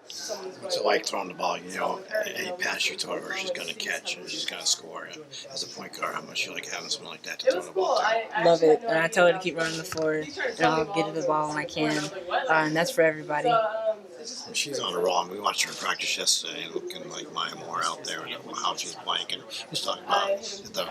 So like throwing the ball, any pass you throw to her, she's going to catch and she's going to score. As a point guard, how much you like having someone like that to throw the ball to? Love it. And I tell her to keep running the floor, and I'll get her the ball when I can. And that's for everybody. She's on a roll. We watched her in practice yesterday, looking like Maya Moore out there, and how she's playing. And just talking about the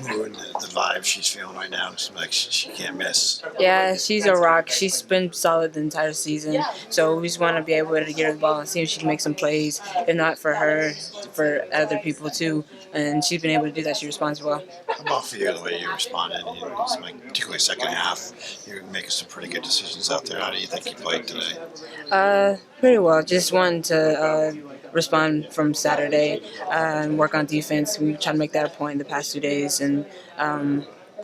mood, the vibe she's feeling right now. It's like she can't miss. Yeah, she's a rock. She's been solid the entire season. So we just want to be able to get her the ball and see if she can make some plays. If not for her, for other people too. And she's been able to do that. She responds well. How about for you, the way you responded? It's like, particularly second half, you're making some pretty good decisions out there. How do you think you played today? Pretty well. Just wanted to respond from Saturday and work on defense. We try to make that a point in the past 2 days and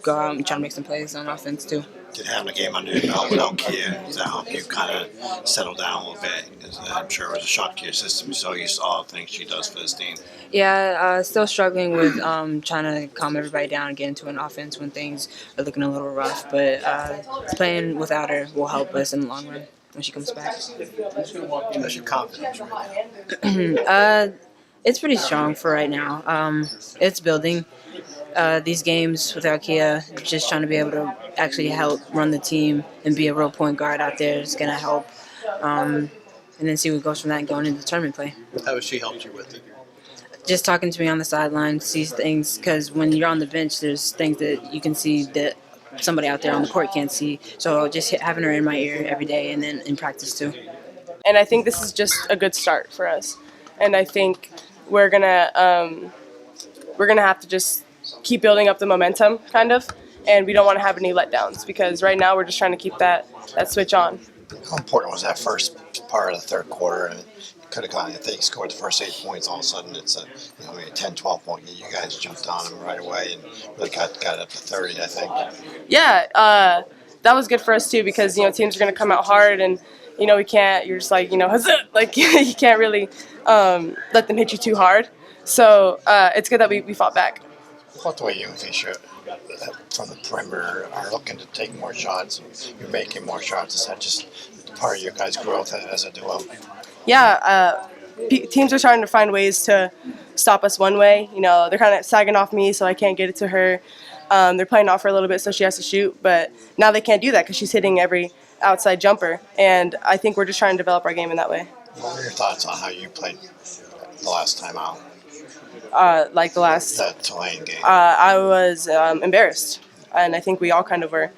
go out and try to make some plays on offense too. Did having a game under your belt without Kia, does that help you kind of settle down a little bit? Because I'm sure it was a shock to your system. So you saw the things she does for this team. Yeah, still struggling with trying to calm everybody down and get into an offense when things are looking a little rough. But playing without her will help us in the long run when she comes back. How's your confidence right now? It's pretty strong for right now. It's building. These games without Kia, just trying to be able to actually help run the team and be a real point guard out there is going to help. And then see what goes from that and going into tournament play. How has she helped you with it? Just talking to me on the sideline, sees things, because when you're on the bench, there's things that you can see that somebody out there on the court can't see. So just having her in my ear every day and then in practice too. And I think this is just a good start for us. And I think we're gonna have to just keep building up the momentum, kind of. And we don't want to have any letdowns because right now we're just trying to keep that switch on. How important was that first part of the third quarter? And could have gone, if they scored the first 8 points, all of a sudden it's a 10, 12 point. You guys jumped on them right away and really got it up to 30, I think. Yeah, that was good for us too because teams are going to come out hard and we can't. You're just like like you can't really let them hit you too hard. So it's good that we fought back. What the way you and Fisher from the perimeter are looking to take more shots, you're making more shots. Is that just part of your guys' growth as a duo? Yeah, teams are starting to find ways to stop us one way. They're kind of sagging off me, so I can't get it to her. They're playing off her a little bit, so she has to shoot. But now they can't do that because she's hitting every outside jumper. And I think we're just trying to develop our game in that way. What were your thoughts on how you played the last time out? That Tulane game. I was embarrassed, and I think we all kind of were.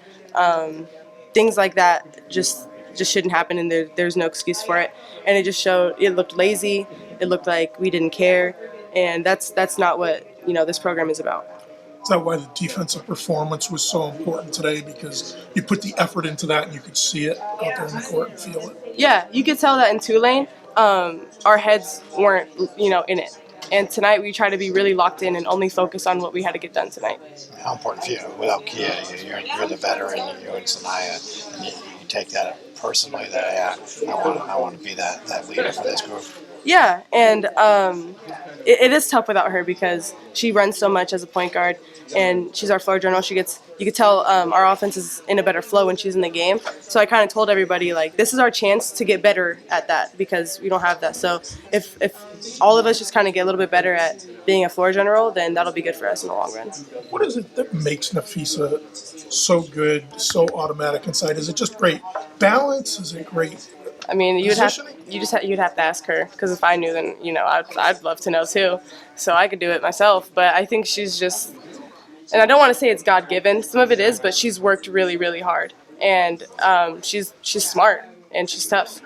Things like that just shouldn't happen, and there's no excuse for it. And it just showed. It looked lazy. It looked like we didn't care, and that's not what this program is about. Is that why the defensive performance was so important today? Because you put the effort into that, and you could see it out there in the court and feel it. Yeah, you could tell that in Tulane, our heads weren't in it. And tonight we try to be really locked in and only focus on what we had to get done tonight. How important for you? Without Kia, you're the veteran, you and Saniya, and you take that personally that I want to be that leader for this group. Yeah, and it is tough without her because she runs so much as a point guard, and she's our floor general. You could tell our offense is in a better flow when she's in the game. So I kind of told everybody, this is our chance to get better at that because we don't have that. So if all of us just kind of get a little bit better at being a floor general, then that'll be good for us in the long run. What is it that makes Napheesa so good, so automatic inside? Is it just great balance? Is it great? I mean, you'd have to ask her because if I knew, then I'd love to know too. So I could do it myself, but I think she's just, and I don't want to say it's God given. Some of it is, but she's worked really, really hard, and she's smart and she's tough.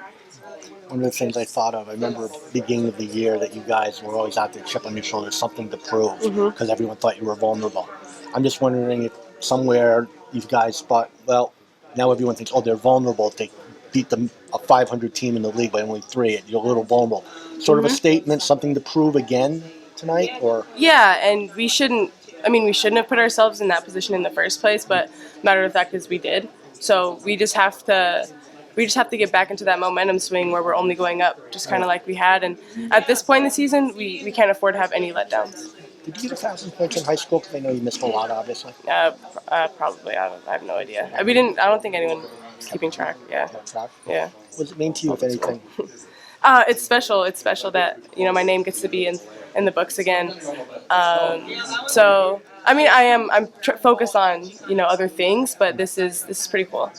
One of the things I thought of, I remember at the beginning of the year that you guys were always out there, chip on your shoulder, something to prove, because everyone thought you were vulnerable. I'm just wondering if somewhere you guys thought, well, now everyone thinks, oh, they're vulnerable. They beat a 500 team in the league by only 3. You're a little vulnerable. Sort of a statement, something to prove again tonight, or? Yeah, and we shouldn't have put ourselves in that position in the first place, but matter of fact is we did. So we just have to get back into that momentum swing where we're only going up, just kind of like we had. And at this point in the season, we can't afford to have any letdowns. Did you get 1,000 points in high school? Because I know you missed a lot, obviously. Probably. I have no idea. I don't think anyone was keeping track. Yeah. Track? Yeah. What does it mean to you, if anything? It's special. It's special that my name gets to be in the books again. So I mean, I'm focused on other things, but this is pretty cool.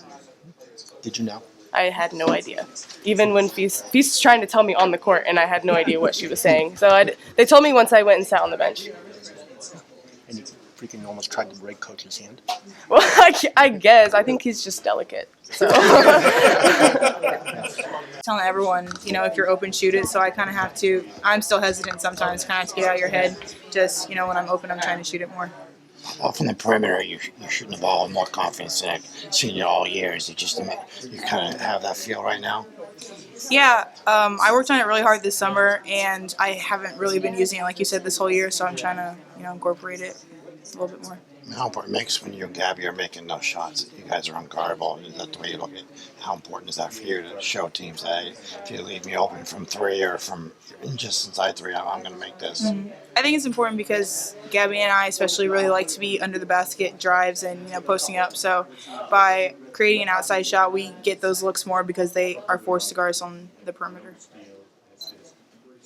Did you know? I had no idea. Even when Feast was trying to tell me on the court, and I had no idea what she was saying. So they told me once I went and sat on the bench. And you freaking almost tried to break Coach's hand. Well, I guess. I think he's just delicate. So. Telling everyone, if you're open, shoot it. So I kind of have to. I'm still hesitant sometimes, kind of to get out of your head. Just when I'm open, I'm trying to shoot it more. Off from the perimeter, you're shooting the ball with more confidence than I've seen you all year. Is it just you kind of have that feel right now? Yeah, I worked on it really hard this summer, and I haven't really been using it like you said this whole year. So I'm trying to incorporate it a little bit more. How important it makes when you and Gabby are making those shots? You guys are unguardable. Is that the way you look at it? How important is that for you to show teams that hey, if you leave me open from three or from just inside three, I'm going to make this? Mm-hmm. I think it's important because Gabby and I especially really like to be under the basket drives and posting up. So by creating an outside shot, we get those looks more because they are forced to guard us on the perimeter.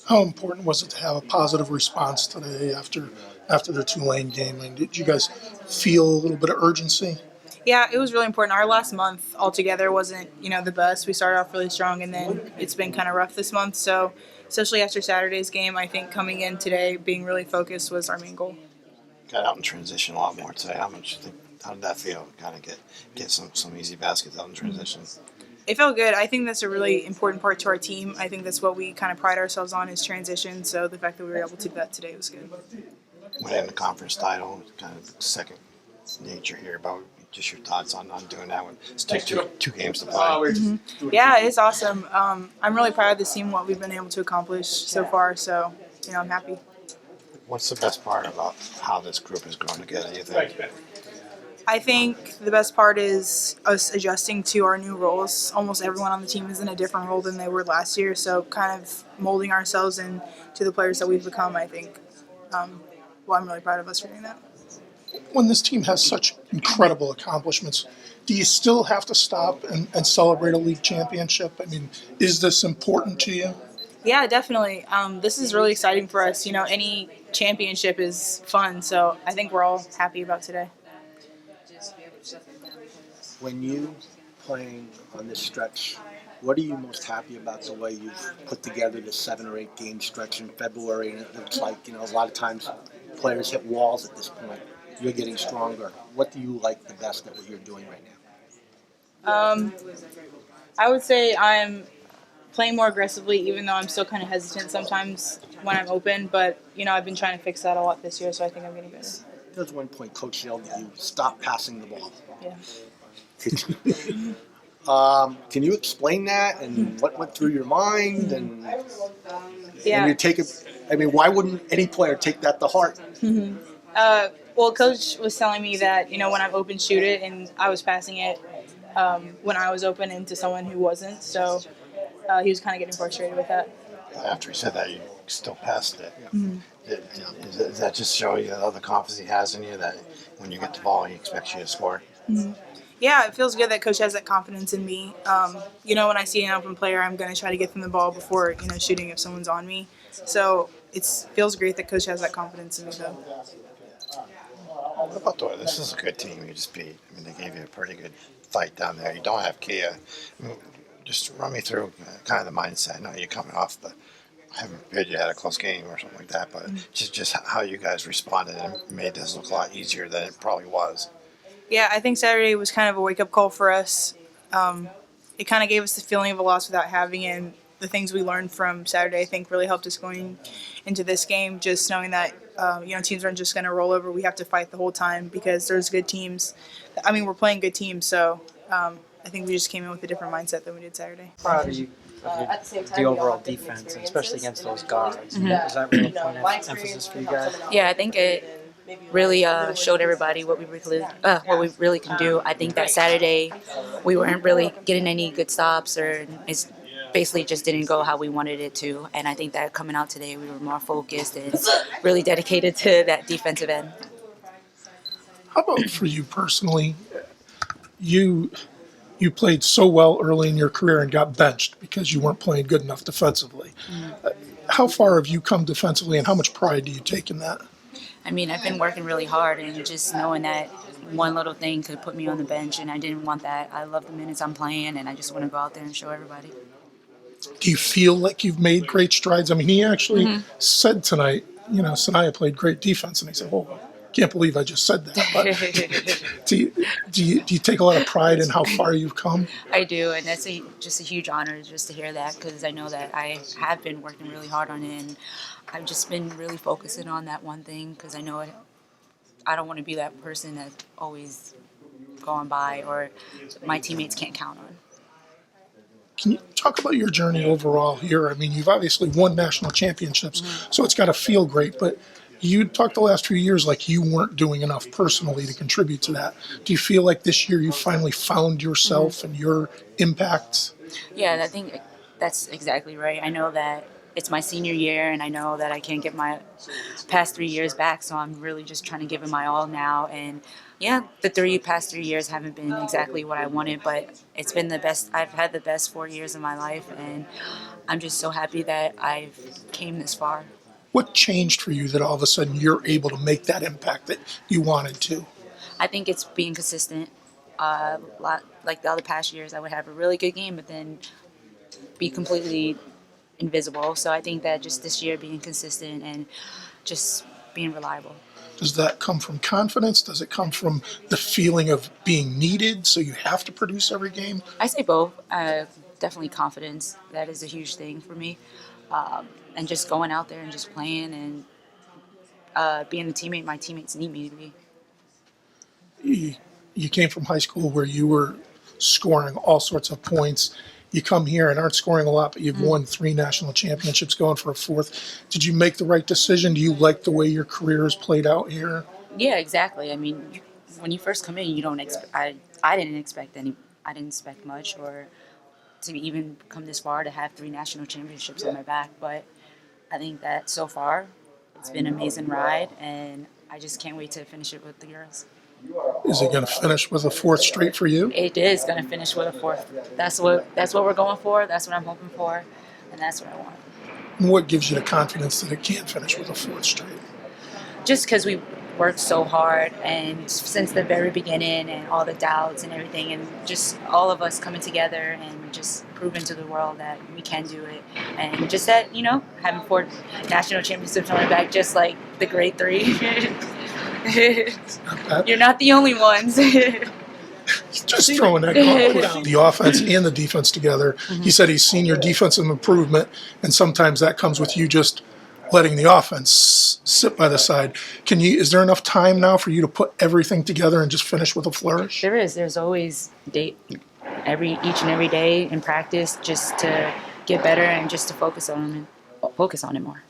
How important was it to have a positive response today after the Tulane game? And did you guys feel a little bit of urgency? Yeah, it was really important. Our last month altogether wasn't, the best. We started off really strong, and then it's been kind of rough this month. So, especially after Saturday's game, I think coming in today, being really focused was our main goal. Got out in transition a lot more today. How did that feel? Kind of get some easy baskets out in transition. It felt good. I think that's a really important part to our team. I think that's what we kind of pride ourselves on is transition. So the fact that we were able to do that today was good. Winning the conference title, kind of second nature here, but just your thoughts on doing that one. It's two games to play. Mm-hmm. Yeah, it's awesome. I'm really proud of this team, what we've been able to accomplish so far. So, I'm happy. What's the best part about how this group is growing together, do you think? I think the best part is us adjusting to our new roles. Almost everyone on the team is in a different role than they were last year, so kind of molding ourselves into the players that we've become, I think. I'm really proud of us for doing that. When this team has such incredible accomplishments, do you still have to stop and celebrate a league championship? I mean, is this important to you? Yeah, definitely. This is really exciting for us. Any championship is fun, so I think we're all happy about today. When you playing on this stretch, what are you most happy about the way you've put together this 7 or 8 game stretch in February? And it looks like, a lot of times players hit walls at this point. You're getting stronger. What do you like the best at what you're doing right now? I would say I'm playing more aggressively, even though I'm still kind of hesitant sometimes when I'm open. But, I've been trying to fix that a lot this year, so I think I'm getting better. There was one point Coach yelled at you, stop passing the ball. Yeah. Can you explain that and what went through your mind? And Yeah. And why wouldn't any player take that to heart? Mm-hmm. Well, Coach was telling me that, when I'm open, shoot it, and I was passing it when I was open into someone who wasn't. So he was kind of getting frustrated with that. After he said that, you still passed it. Mm-hmm. Does that just show you the confidence he has in you, that when you get the ball, he expects you to score? Mm-hmm. Yeah, it feels good that Coach has that confidence in me. When I see an open player, I'm going to try to get them the ball before, shooting if someone's on me. So it feels great that Coach has that confidence in me, though. What about this is a good team you just beat. They gave you a pretty good fight down there. You don't have Kia. Just run me through kind of the mindset. I know you're coming off I haven't heard you had a close game or something like that, but just how you guys responded and made this look a lot easier than it probably was. Yeah, I think Saturday was kind of a wake-up call for us. It kind of gave us the feeling of a loss without having it. And the things we learned from Saturday, I think, really helped us going into this game, just knowing that, teams aren't just going to roll over. We have to fight the whole time because there's good teams. We're playing good teams, so I think we just came in with a different mindset than we did Saturday. Proud of you of the overall defense, and especially against those guards. Mm-hmm. Is that really a point of emphasis for you guys? Yeah, I think it really showed everybody what we really can do. I think that Saturday we weren't really getting any good stops, or it's basically just didn't go how we wanted it to. And I think that coming out today, we were more focused and really dedicated to that defensive end. How about for you personally? You you played so well early in your career and got benched because you weren't playing good enough defensively. How far have you come defensively, and how much pride do you take in that? I mean, I've been working really hard, and just knowing that one little thing could put me on the bench, and I didn't want that. I love the minutes I'm playing, and I just want to go out there and show everybody. Do you feel like you've made great strides? I mean, he actually said tonight, Saniya played great defense, and he said, "Oh, can't believe I just said that." But do you take a lot of pride in how far you've come? I do, and that's just a huge honor just to hear that, because I know that I have been working really hard on it, and I've just been really focusing on that one thing, because I know I don't want to be that person that's always going by or my teammates can't count on. Can you talk about your journey overall here? I mean, you've obviously won national championships, so it's got to feel great, but you talked the last few years like you weren't doing enough personally to contribute to that. Do you feel like this year you finally found yourself and your impact? Yeah, I think that's exactly right. I know that it's my senior year, and I know that I can't get my past 3 years back, so I'm really just trying to give it my all now. And yeah, the past 3 years haven't been exactly what I wanted, but it's been the best. I've had the best 4 years of my life, and I'm just so happy that I've came this far. What changed for you that all of a sudden you're able to make that impact that you wanted to? I think it's being consistent. Like the other past years, I would have a really good game, but then be completely invisible. So I think that just this year being consistent and just being reliable. Does that come from confidence? Does it come from the feeling of being needed, so you have to produce every game? I say both. Definitely confidence. That is a huge thing for me. And just going out there and just playing and being the teammate my teammates need me to be. You came from high school where you were scoring all sorts of points. You come here and aren't scoring a lot, but you've won 3 national championships, going for a 4th. Did you make the right decision? Do you like the way your career has played out here? Yeah, exactly. I mean, when you first come in, you don't expect. I didn't expect any. I didn't expect much, or to even come this far to have 3 national championships on my back. But I think that so far, it's been an amazing ride, and I just can't wait to finish it with the girls. Is it going to finish with a 4th straight for you? It is going to finish with a 4th. That's what we're going for. That's what I'm hoping for, and that's what I want. And what gives you the confidence that it can finish with a 4th straight? Just because we worked so hard, and since the very beginning, and all the doubts and everything, and just all of us coming together and just proving to the world that we can do it, and just that, having 4 national championships on our back, just like the great 3. You're not the only ones. Just throwing that down. The offense and the defense together. He said he's seen your defensive improvement, and sometimes that comes with you just letting the offense sit by the side. Is there enough time now for you to put everything together and just finish with a flourish? There is. There's always each and every day in practice, just to get better and just to focus on it more.